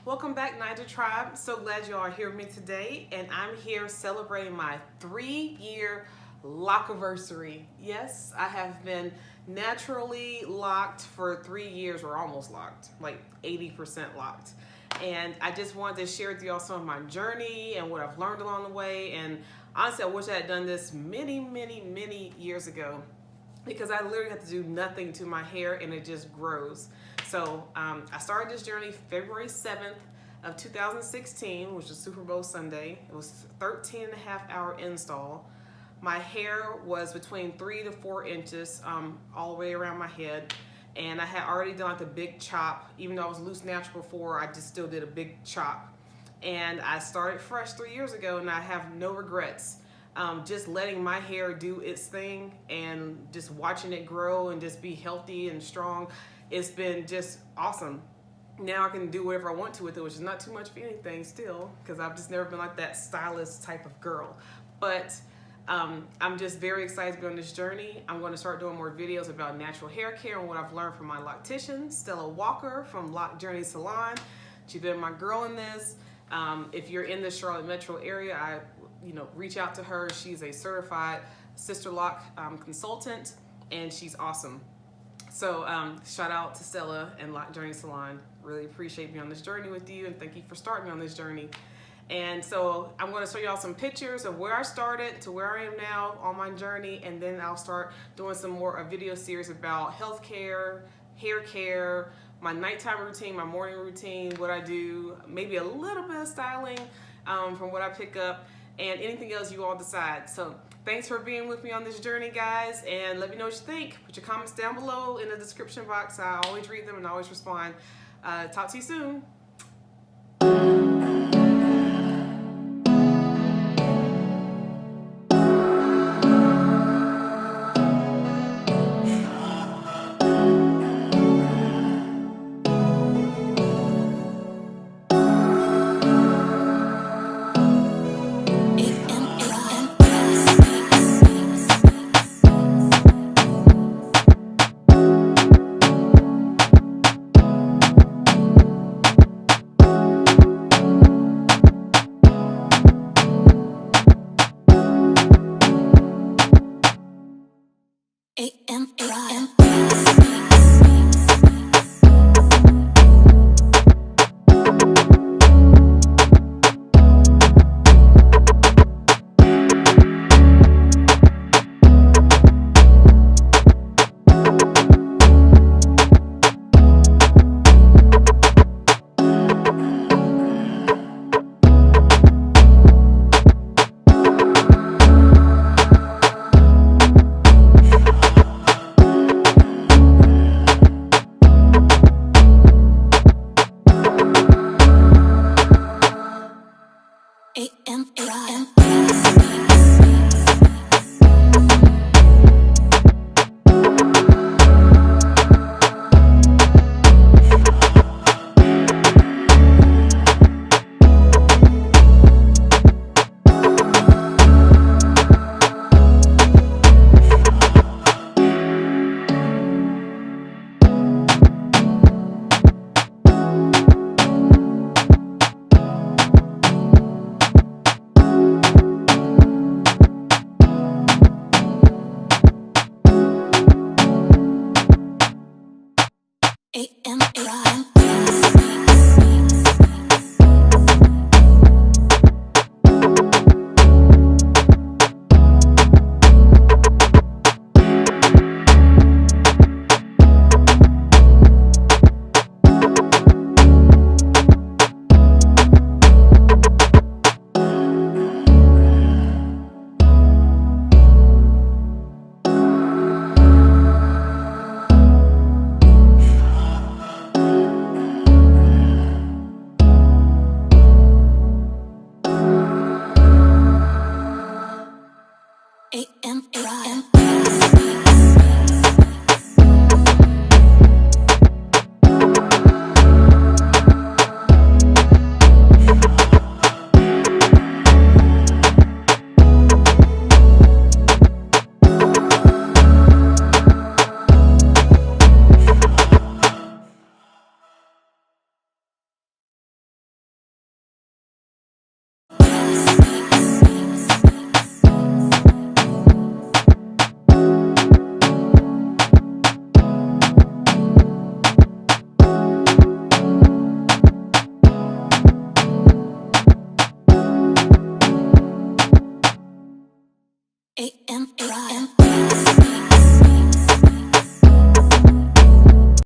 Welcome back, Naija Tribe. So glad you all are here with me today, and I'm here celebrating my 3-year Lociversary. Yes, I have been naturally locked for 3 years, or almost locked, like 80% locked. And I just wanted to share with you all some of my journey and what I've learned along the way. And honestly, I wish I had done this many years ago, because I literally have to do nothing to my hair and it just grows. So I started this journey February 7th of 2016, which was Super Bowl Sunday. It was a 13.5-hour install. My hair was between 3 to 4 inches all the way around my head. And I had already done like a big chop. Even though I was loose natural before, I just still did a big chop. And I started fresh 3 years ago, and I have no regrets. Just letting my hair do its thing and just watching it grow and just be healthy and strong. It's been just awesome. Now I can do whatever I want to with it, which is not too much of anything still, because I've just never been like that stylist type of girl. But I'm just very excited to be on this journey. I'm going to start doing more videos about natural hair care and what I've learned from my loctician, Stella Walker from Lock Journey Salon. She's been my girl in this. If you're in the Charlotte metro area, reach out to her. She's a certified Sisterlock consultant, and she's awesome. So shout out to Stella and Lock Journey Salon. Really appreciate being on this journey with you, and thank you for starting me on this journey. And so I'm going to show y'all some pictures of where I started to where I am now on my journey, and then I'll start doing some more a video series about health care, hair care, my nighttime routine, my morning routine, what I do, maybe a little bit of styling from what I pick up, and anything else you all decide. So thanks for being with me on this journey, guys, and let me know what you think. Put your comments down below in the description box. I always read them and always respond. Talk to you soon. AMPROD. AMPROD.